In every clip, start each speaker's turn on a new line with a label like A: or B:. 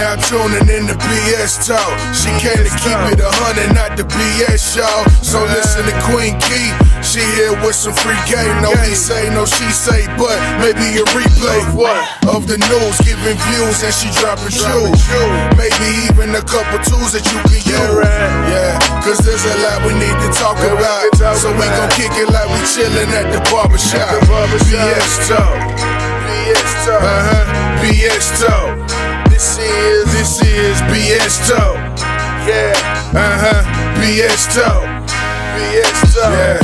A: now tuning in to BSTalk. She came to keep it 100, not the BS show. So listen to Queen Key, she here with some free game. No he say, no she say, but maybe a replay of the news, giving views and she dropping shoes. Maybe even a couple tools that you can use. Yeah, cause there's a lot we need to talk about. So we gon' kick it like we chillin' at the barbershop. BSTalk. BSTalk. This is BSTalk. Yeah. BSTalk. Yeah.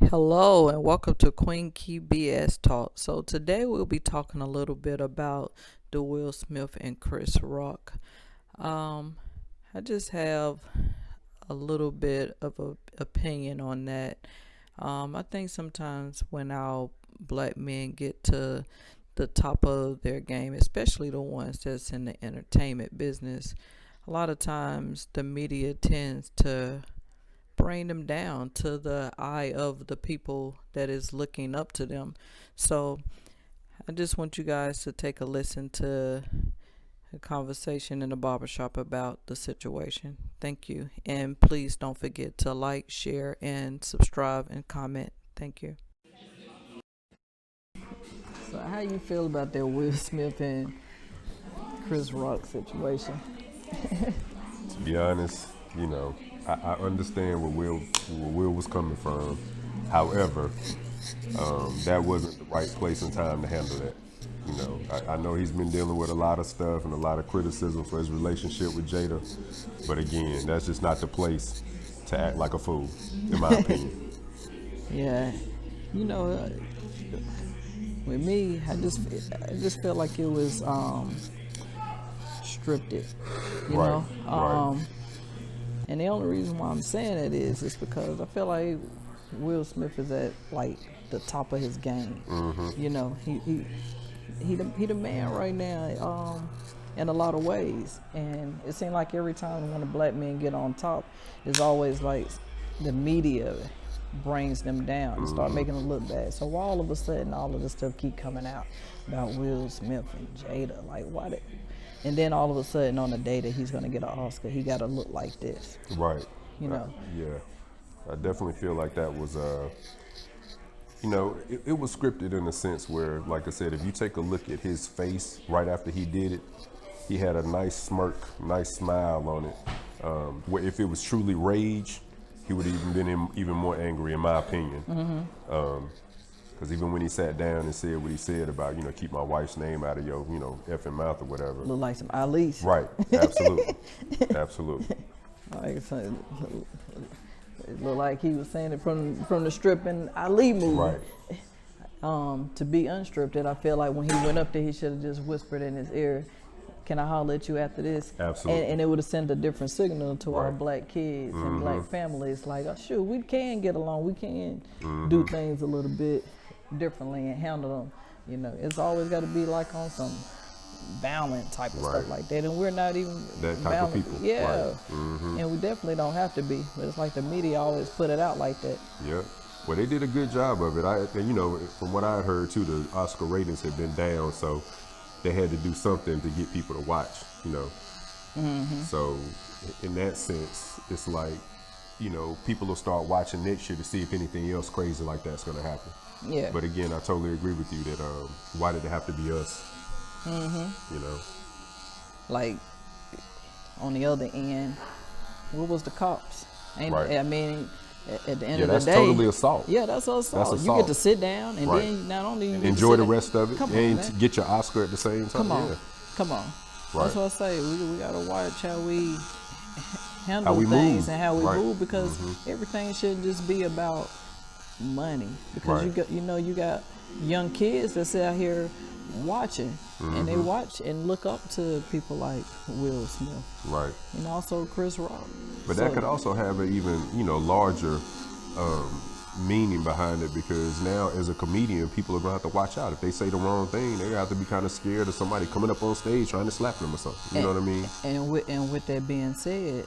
B: Hello and welcome to Queen Key BS Talk. So today we'll be talking a little bit about the Will Smith and Chris Rock. I just have a little bit of an opinion on that. I think sometimes when our black men get to the top of their game, especially the ones that's in the entertainment business, a lot of times the media tends to bring them down to the eye of the people that is looking up to them. So I just want you guys to take a listen to a conversation in the barbershop about the situation. Thank you. And please don't forget to like, share, and subscribe and comment. Thank you. So how you feel about that Will Smith and Chris Rock situation?
C: To be honest, you know, I understand where Will was coming from. However, that wasn't the right place and time to handle that. You know, I know he's been dealing with a lot of stuff and a lot of criticism for his relationship with Jada. But again, that's just not the place to act like a fool, in my opinion.
B: Yeah, you know, with me, I just felt like it was scripted. You know.
C: Right.
B: And the only reason why I'm saying it is because I feel like Will Smith is at like the top of his game.
C: Mm-hmm.
B: You know, he the man right now in a lot of ways. And it seems like every time when the black men get on top, it's always like the media brings them down and start making them look bad. So all of a sudden, all of this stuff keep coming out about Will Smith and Jada. Like, why did? And then all of a sudden, on the day that he's going to get an Oscar, he got to look like this.
C: Right.
B: You know?
C: Yeah. I definitely feel like that was, you know, it was scripted in a sense where, like I said, if you take a look at his face right after he did it, he had a nice smirk, nice smile on it. Where if it was truly rage, he would have even been even more angry, in my opinion. Because even when he sat down and said what he said about, you know, keep my wife's name out of your, you know, effing mouth or whatever.
B: Look like some Ali's.
C: Right, absolutely, absolutely.
B: Like it looked like he was saying it from the stripping Ali movie.
C: Right.
B: To be unstripped, I feel like when he went up there, he should have just whispered in his ear, "Can I holler at you after this?"
C: Absolutely.
B: And it would have sent a different signal to our black kids and black families, like, oh, shoot, we can get along, we can do things a little bit differently and handle them. You know, it's always got to be like on some violent type of stuff like that, and we're not even
C: that type
B: violent.
C: of people.
B: Yeah,
C: right.
B: And we definitely don't have to be, but it's like the media always put it out like that.
C: Yeah, well, they did a good job of it. And you know, from what I heard too, the Oscar ratings had been down, so they had to do something to get people to watch, you know. So in that sense, it's like, you know, people will start watching next year to see if anything else crazy like that's going to happen.
B: Yeah.
C: But again, I totally agree with you that why did it have to be us? You know.
B: Like on the other end, what was the cops? I mean, at the end of the day,
C: that's totally assault.
B: Yeah, that's assault.
C: That's assault.
B: You get to sit down and then not only you
C: enjoy the rest of it,
B: Come
C: and
B: on,
C: get your Oscar at the same time.
B: Come on.
C: Right.
B: That's what I say. We gotta watch how we handle things and how we move, because everything shouldn't just be about money. Because you got young kids that sit out here watching, and they watch and look up to people like Will Smith,
C: right?
B: And also Chris Rock.
C: But that could also have an even larger meaning behind it, because now as a comedian, people are gonna have to watch out. If they say the wrong thing, they have to be kind of scared of somebody coming up on stage trying to slap them or something. You know what I mean?
B: And with that being said,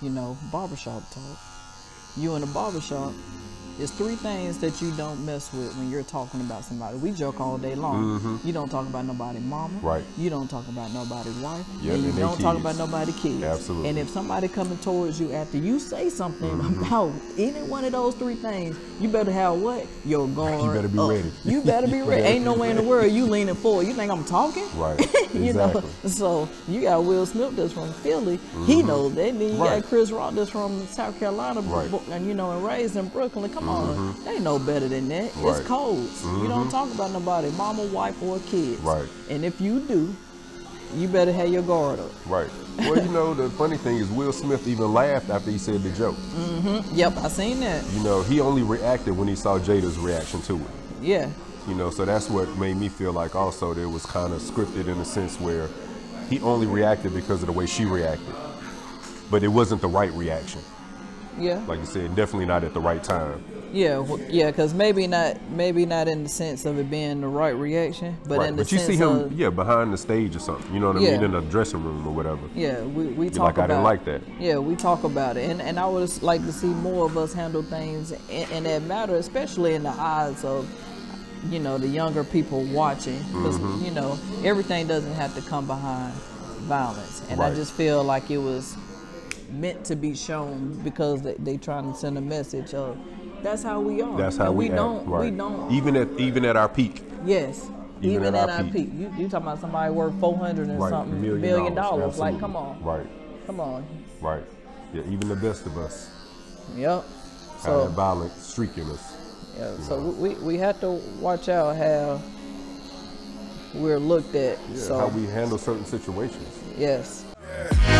B: barbershop talk. You in a barbershop, there's 3 things that you don't mess with when you're talking about somebody. We joke all day long. You don't talk about nobody mama.
C: Right.
B: You don't talk about nobody wife.
C: Yep,
B: and you
C: and they
B: don't talk
C: kids.
B: about nobody kids.
C: Absolutely.
B: And if somebody coming towards you after you say something about any one of those 3 things, you better have what? Your guard
C: You better be
B: up.
C: ready.
B: You better be ready. Ain't no way in the world you leaning forward. You think I'm talking?
C: Right.
B: You know,
C: Exactly.
B: so you got Will Smith that's from Philly. He knows that. Then you
C: Right.
B: got Chris Rock that's from South Carolina,
C: Right.
B: and and raised in Brooklyn. Come on, they ain't no better than that.
C: Right.
B: It's codes. You don't talk about nobody, mama, wife, or kids.
C: Right.
B: And if you do, you better have your guard up.
C: Right. Well, the funny thing is Will Smith even laughed after he said the joke.
B: Yep, I seen that.
C: He only reacted when he saw Jada's reaction to it.
B: Yeah.
C: So that's what made me feel like also that it was kind of scripted in a sense where he only reacted because of the way she reacted. But it wasn't the right reaction.
B: Yeah.
C: Like you said, definitely not at the right time.
B: Yeah, because maybe not in the sense of it being the right reaction, but
C: Right.
B: in the
C: But you
B: sense
C: see him,
B: of,
C: behind the stage or something. You know what I
B: Yeah.
C: mean? In a dressing room or whatever.
B: yeah, we
C: Be
B: talk
C: like,
B: about
C: I didn't like that.
B: Yeah, we talk about it, and I would like to see more of us handle things in that matter, especially in the eyes of the younger people watching, because everything doesn't have to come behind violence, and I
C: Right.
B: just feel like it was meant to be shown because they trying to send a message of that's how we are.
C: That's how
B: And
C: we act.
B: don't
C: Right.
B: we don't
C: Even at our peak.
B: Yes.
C: Even
B: Even
C: at
B: at
C: our
B: our
C: peak.
B: peak. You talking about somebody worth 400 and
C: Right.
B: something
C: $1
B: million.
C: million.
B: Like, come on.
C: Right.
B: Come on.
C: Right. Yeah, even the best of us
B: Yep.
C: have
B: So
C: that violent streak in us.
B: yeah, so we have to watch out how we're looked at.
C: Yeah,
B: So
C: how we handle certain situations.
B: yes.
A: Yeah.